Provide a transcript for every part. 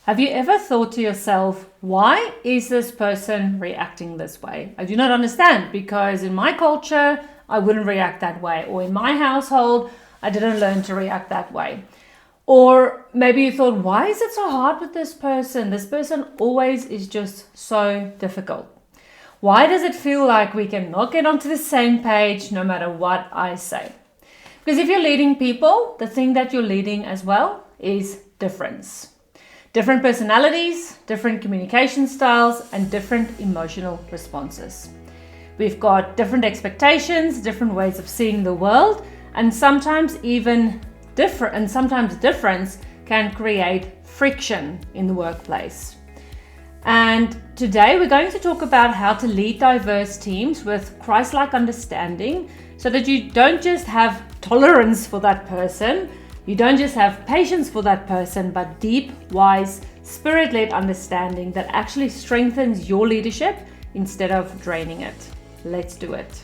Have you ever thought to yourself, why is this person reacting this way? I do not understand, because in my culture, I wouldn't react that way. Or in my household, I didn't learn to react that way. Or maybe you thought, why is it so hard with this person? This person always is just so difficult. Why does it feel like we cannot get onto the same page no matter what I say? Because if you're leading people, the thing that you're leading as well is difference. Different personalities, different communication styles, and different emotional responses. We've got different expectations, different ways of seeing the world, and sometimes difference can create friction in the workplace. And today we're going to talk about how to lead diverse teams with Christlike understanding, so that you don't just have tolerance for that person, you don't just have patience for that person, but deep, wise, spirit-led understanding that actually strengthens your leadership instead of draining it. Let's do it.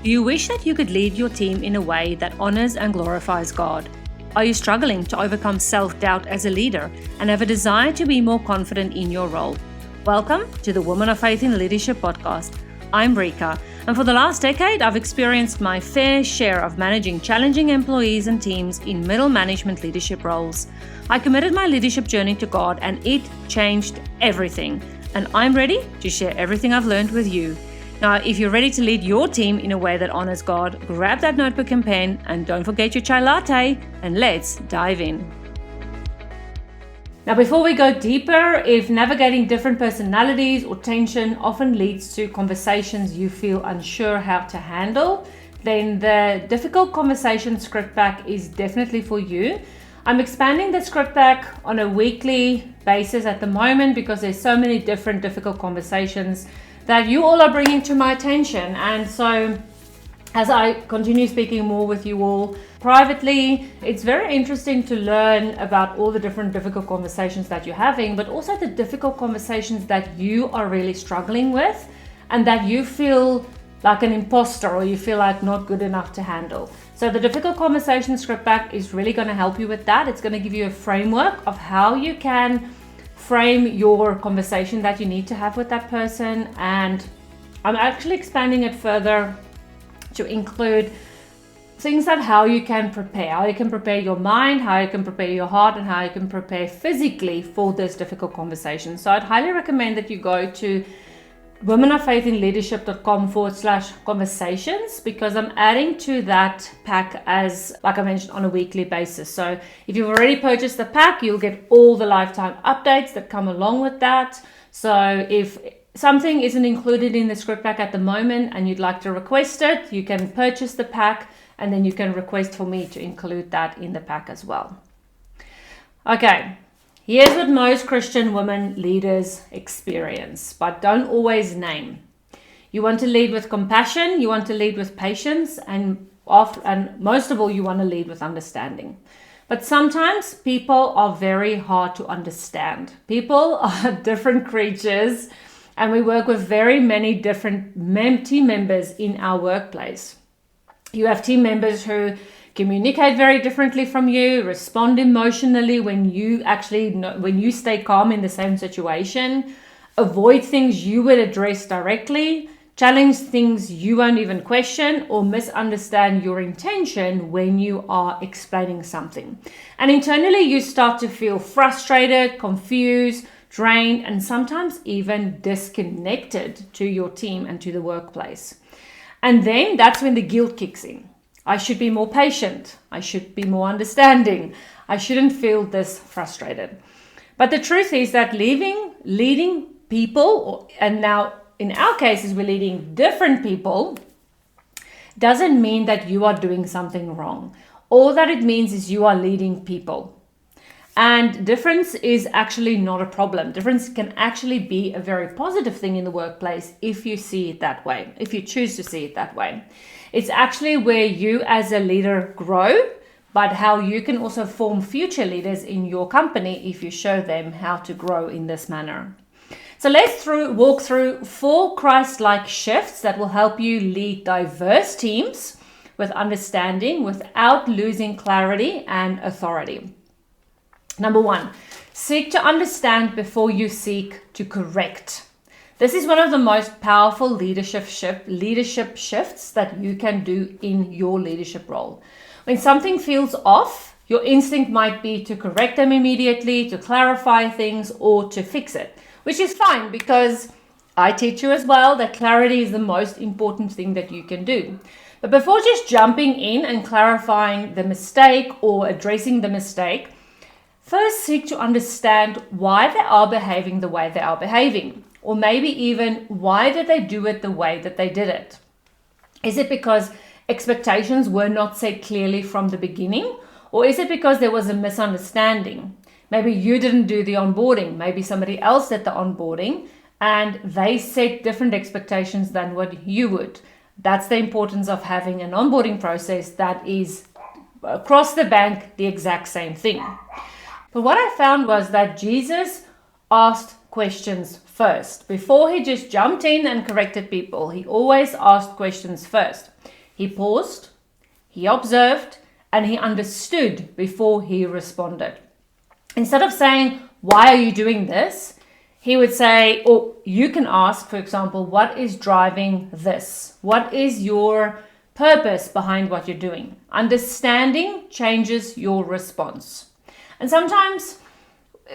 Do you wish that you could lead your team in a way that honors and glorifies God? Are you struggling to overcome self-doubt as a leader and have a desire to be more confident in your role? Welcome to the Women of Faith in Leadership podcast. I'm Rika, and for the last decade, I've experienced my fair share of managing challenging employees and teams in middle management leadership roles. I committed my leadership journey to God, and it changed everything. And I'm ready to share everything I've learned with you. Now, if you're ready to lead your team in a way that honors God, grab that notebook and pen, and don't forget your chai latte, and let's dive in. Now, before we go deeper, if navigating different personalities or tension often leads to conversations you feel unsure how to handle, then the difficult conversation script pack is definitely for you. I'm expanding the script pack on a weekly basis at the moment because there's so many different difficult conversations that you all are bringing to my attention. And so as I continue speaking more with you all privately, it's very interesting to learn about all the different difficult conversations that you're having, but also the difficult conversations that you are really struggling with and that you feel like an imposter or you feel like not good enough to handle. So the difficult conversation script pack is really going to help you with that. It's going to give you a framework of how you can frame your conversation that you need to have with that person. And I'm actually expanding it further to include things that how you can prepare your mind, how you can prepare your heart, and how you can prepare physically for this difficult conversation. So I'd highly recommend that you go to womenoffaithinleadership.com/conversations, because I'm adding to that pack as, like I mentioned, on a weekly basis. So if you've already purchased the pack, you'll get all the lifetime updates that come along with that. So if something isn't included in the script pack at the moment and you'd like to request it, you can purchase the pack and then you can request for me to include that in the pack as well. Okay. Here's what most Christian women leaders experience, but don't always name. You want to lead with compassion, you want to lead with patience, and most of all, you want to lead with understanding. But sometimes people are very hard to understand. People are different creatures, and we work with very many different team members in our workplace. You have team members who communicate very differently from you, respond emotionally when you stay calm in the same situation, avoid things you would address directly, challenge things you won't even question, or misunderstand your intention when you are explaining something. And internally, you start to feel frustrated, confused, drained, and sometimes even disconnected to your team and to the workplace. And then that's when the guilt kicks in. I should be more patient. I should be more understanding. I shouldn't feel this frustrated. But the truth is that leading people, and now in our cases, we're leading different people, doesn't mean that you are doing something wrong. All that it means is you are leading people. And difference is actually not a problem. Difference can actually be a very positive thing in the workplace if you see it that way, if you choose to see it that way. It's actually where you as a leader grow, but how you can also form future leaders in your company if you show them how to grow in this manner. So let's walk through 4 Christ-like shifts that will help you lead diverse teams with understanding without losing clarity and authority. Number 1, seek to understand before you seek to correct. This is one of the most powerful leadership shifts that you can do in your leadership role. When something feels off, your instinct might be to correct them immediately, to clarify things, or to fix it, which is fine because I teach you as well that clarity is the most important thing that you can do. But before just jumping in and clarifying the mistake or addressing the mistake, first seek to understand why they are behaving the way they are behaving. Or maybe even, why did they do it the way that they did it? Is it because expectations were not set clearly from the beginning? Or is it because there was a misunderstanding? Maybe you didn't do the onboarding. Maybe somebody else did the onboarding and they set different expectations than what you would. That's the importance of having an onboarding process that is across the bank the exact same thing. But what I found was that Jesus asked questions first. Before he just jumped in and corrected people, he always asked questions first. He paused, he observed, and he understood before he responded. Instead of saying, why are you doing this? He would say, or you can ask, for example, what is driving this? What is your purpose behind what you're doing? Understanding changes your response. And sometimes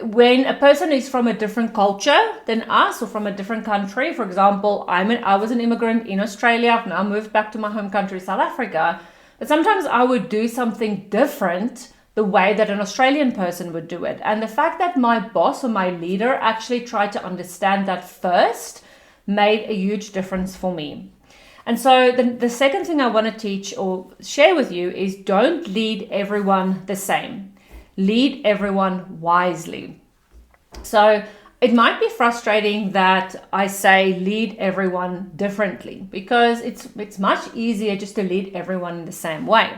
when a person is from a different culture than us or from a different country, for example, I was an immigrant in Australia. I've now moved back to my home country, South Africa. But sometimes I would do something different the way that an Australian person would do it. And the fact that my boss or my leader actually tried to understand that first made a huge difference for me. And so the second thing I want to teach or share with you is don't lead everyone the same. Lead everyone wisely. So it might be frustrating that I say lead everyone differently because it's much easier just to lead everyone in the same way.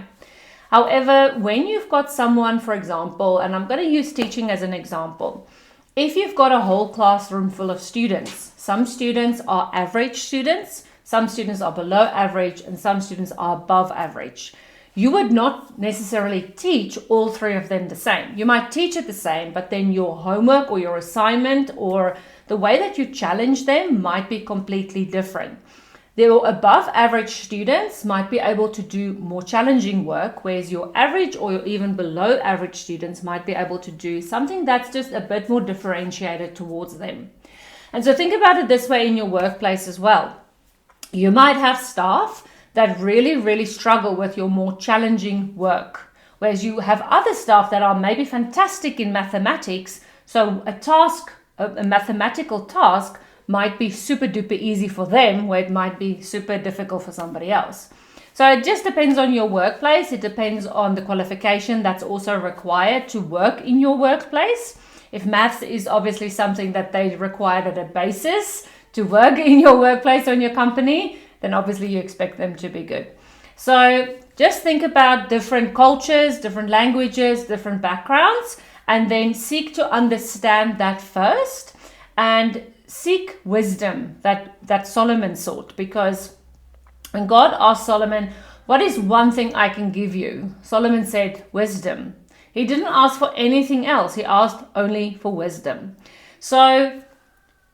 However, when you've got someone, for example, and I'm going to use teaching as an example, if you've got a whole classroom full of students, some students are average students, some students are below average, and some students are above average. You would not necessarily teach all three of them the same. You might teach it the same, but then your homework or your assignment or the way that you challenge them might be completely different. The above average students might be able to do more challenging work, whereas your average or your even below average students might be able to do something that's just a bit more differentiated towards them. And so think about it this way in your workplace as well. You might have staff that really struggle with your more challenging work, whereas you have other staff that are maybe fantastic in mathematics. So a mathematical task might be super duper easy for them, where it might be super difficult for somebody else. So it just depends on your workplace. It depends on the qualification that's also required to work in your workplace. If maths is obviously something that they require at a basis to work in your workplace or in your company, then obviously you expect them to be good. So just think about different cultures, different languages, different backgrounds, and then seek to understand that first and seek wisdom that Solomon sought. Because when God asked Solomon, what is one thing I can give you? Solomon said, wisdom. He didn't ask for anything else. He asked only for wisdom. So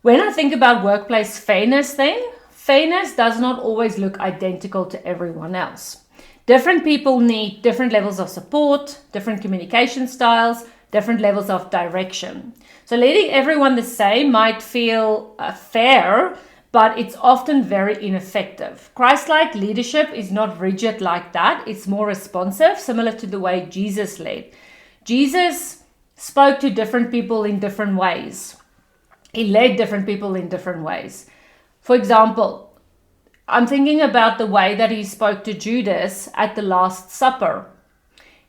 when I think about workplace fairness does not always look identical to everyone else. Different people need different levels of support, different communication styles, different levels of direction. So letting everyone the same might feel fair, but it's often very ineffective. Christlike leadership is not rigid like that. It's more responsive, similar to the way Jesus led. Jesus spoke to different people in different ways. He led different people in different ways. For example, I'm thinking about the way that he spoke to Judas at the Last Supper.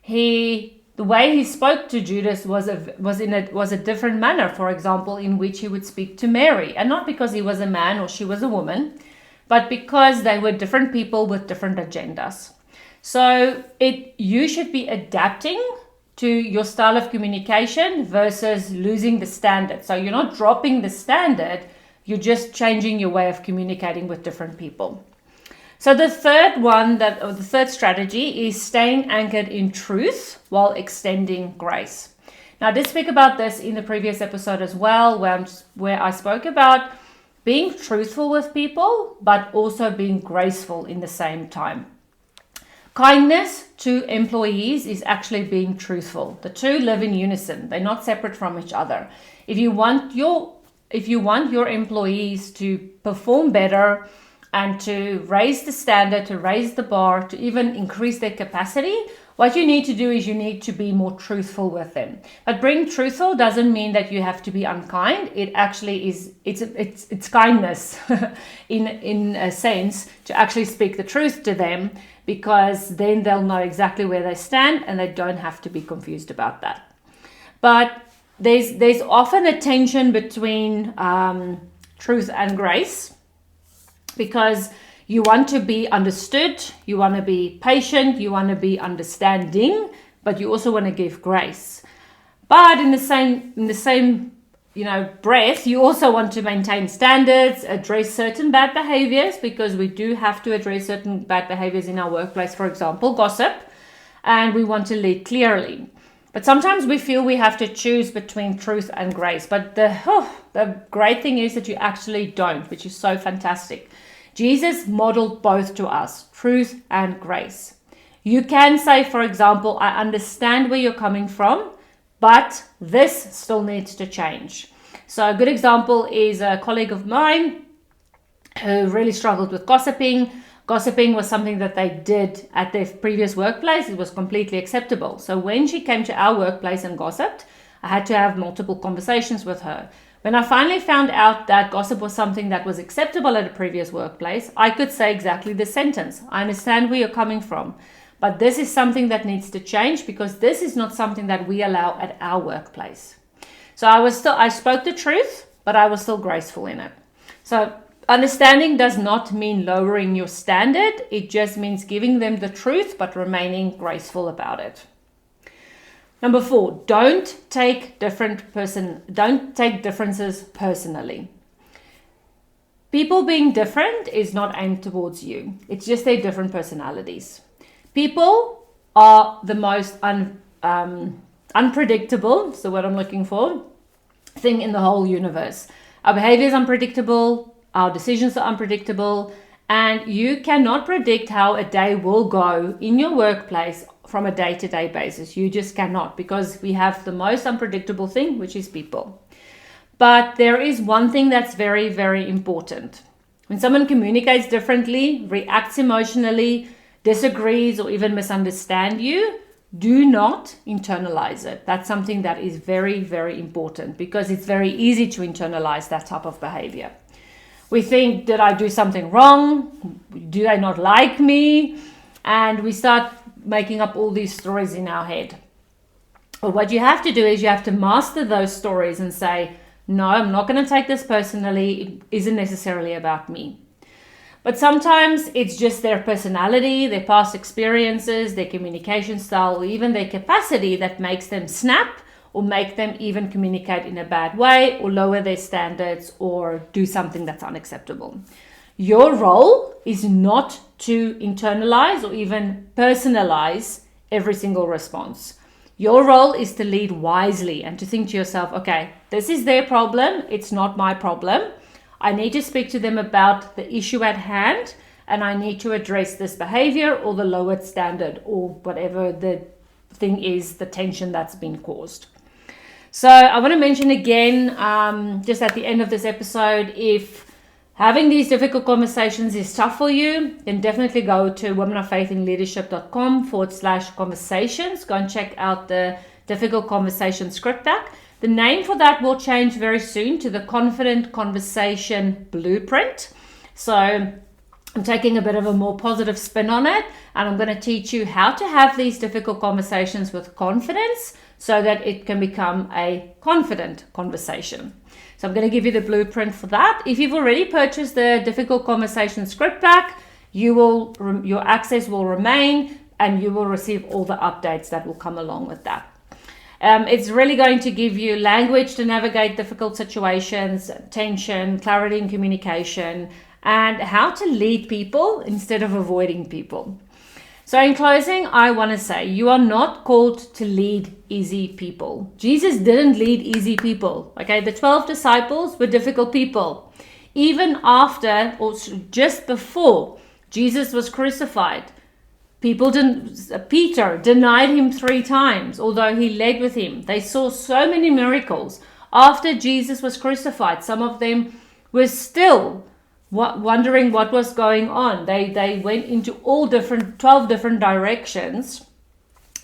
The way he spoke to Judas was a different manner, for example, in which he would speak to Mary. And not because he was a man or she was a woman, but because they were different people with different agendas. So you should be adapting to your style of communication versus losing the standard. So you're not dropping the standard, you're just changing your way of communicating with different people. So the third strategy is staying anchored in truth while extending grace. Now, I did speak about this in the previous episode as well, where I spoke about being truthful with people, but also being graceful in the same time. Kindness to employees is actually being truthful. The two live in unison. They're not separate from each other. If you want your employees to perform better and to raise the standard, to raise the bar, to even increase their capacity, what you need to do is you need to be more truthful with them. But being truthful doesn't mean that you have to be unkind. It actually is, it's kindness in a sense to actually speak the truth to them, because then they'll know exactly where they stand and they don't have to be confused about that. But there's often a tension between truth and grace, because you want to be understood, you want to be patient, you want to be understanding, but you also want to give grace. But in the same breath, you also want to maintain standards, address certain bad behaviors, because we do have to address certain bad behaviors in our workplace, for example, gossip, and we want to lead clearly. But sometimes we feel we have to choose between truth and grace. But the great thing is that you actually don't, which is so fantastic. Jesus modeled both to us, truth and grace. You can say, for example, I understand where you're coming from, but this still needs to change. So a good example is a colleague of mine who really struggled with gossiping. Gossiping was something that they did at their previous workplace. It was completely acceptable. So when she came to our workplace and gossiped, I had to have multiple conversations with her. When I finally found out that gossip was something that was acceptable at a previous workplace, I could say exactly this sentence. I understand where you're coming from, but this is something that needs to change, because this is not something that we allow at our workplace. So I spoke the truth, but I was still graceful in it. So understanding does not mean lowering your standard. It just means giving them the truth, but remaining graceful about it. Number 4, don't take differences personally. People being different is not aimed towards you. It's just their different personalities. People are the most unpredictable, so what I'm looking for, thing in the whole universe. Our behavior is unpredictable, our decisions are unpredictable, and you cannot predict how a day will go in your workplace from a day-to-day basis. You just cannot, because we have the most unpredictable thing, which is people. But there is one thing that's very, very important. When someone communicates differently, reacts emotionally, disagrees, or even misunderstands you, do not internalize it. That's something that is very, very important, because it's very easy to internalize that type of behavior. We think, did I do something wrong? Do they not like me? And we start making up all these stories in our head. But what you have to do is you have to master those stories and say, no, I'm not going to take this personally. It isn't necessarily about me. But sometimes it's just their personality, their past experiences, their communication style, or even their capacity that makes them snap, or make them even communicate in a bad way, or lower their standards, or do something that's unacceptable. Your role is not to internalize or even personalize every single response. Your role is to lead wisely and to think to yourself, okay, this is their problem. It's not my problem. I need to speak to them about the issue at hand, and I need to address this behavior or the lowered standard or whatever the thing is, the tension that's been caused. So I want to mention again, just at the end of this episode, if having these difficult conversations is tough for you, then definitely go to womenoffaithinleadership.com/conversations. Go and check out the difficult conversation script pack. The name for that will change very soon to the Confident Conversation Blueprint. So I'm taking a bit of a more positive spin on it, and I'm going to teach you how to have these difficult conversations with confidence so that it can become a confident conversation. So I'm going to give you the blueprint for that. If you've already purchased the Difficult Conversation script pack, your access will remain, and you will receive all the updates that will come along with that. It's really going to give you language to navigate difficult situations, tension, clarity in communication, and how to lead people instead of avoiding people. So in closing, I want to say you are not called to lead easy people. Jesus didn't lead easy people. Okay, the 12 disciples were difficult people. Even after or just before Jesus was crucified, Peter denied him 3 times, although he led with him. They saw so many miracles after Jesus was crucified. Some of them were still wondering what was going on. They went into 12 different directions.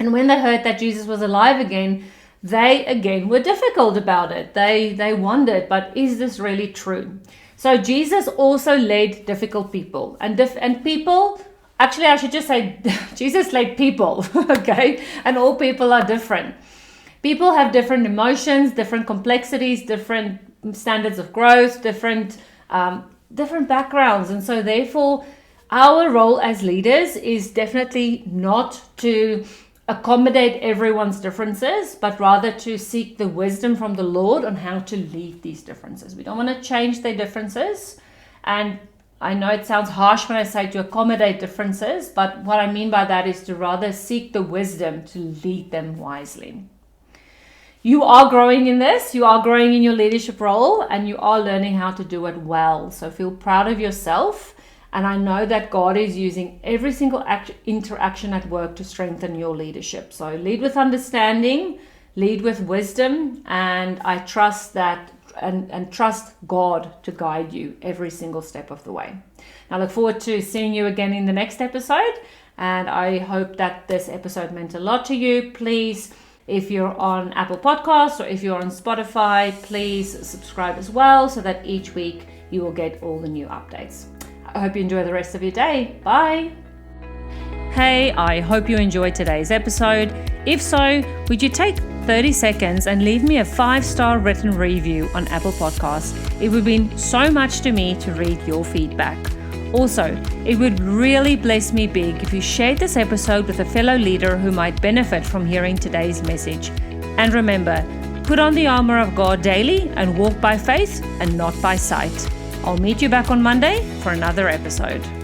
And when they heard that Jesus was alive again, they again were difficult about it. They wondered, but is this really true? So Jesus also led difficult people. And people, actually I should just say Jesus led people, okay? And all people are different. People have different emotions, different complexities, different standards of growth, different backgrounds. And so therefore, our role as leaders is definitely not to accommodate everyone's differences, but rather to seek the wisdom from the Lord on how to lead these differences. We don't want to change their differences. And I know it sounds harsh when I say to accommodate differences, but what I mean by that is to rather seek the wisdom to lead them wisely. You are growing in this, you are growing in your leadership role, and you are learning how to do it well. So feel proud of yourself. And I know that God is using every single interaction at work to strengthen your leadership. So lead with understanding, lead with wisdom, and I trust that and trust God to guide you every single step of the way. I look forward to seeing you again in the next episode, and I hope that this episode meant a lot to you. Please, if you're on Apple Podcasts or if you're on Spotify, please subscribe as well so that each week you will get all the new updates. I hope you enjoy the rest of your day. Bye. Hey, I hope you enjoyed today's episode. If so, would you take 30 seconds and leave me a 5-star written review on Apple Podcasts? It would mean so much to me to read your feedback. Also, it would really bless me big if you shared this episode with a fellow leader who might benefit from hearing today's message. And remember, put on the armor of God daily and walk by faith and not by sight. I'll meet you back on Monday for another episode.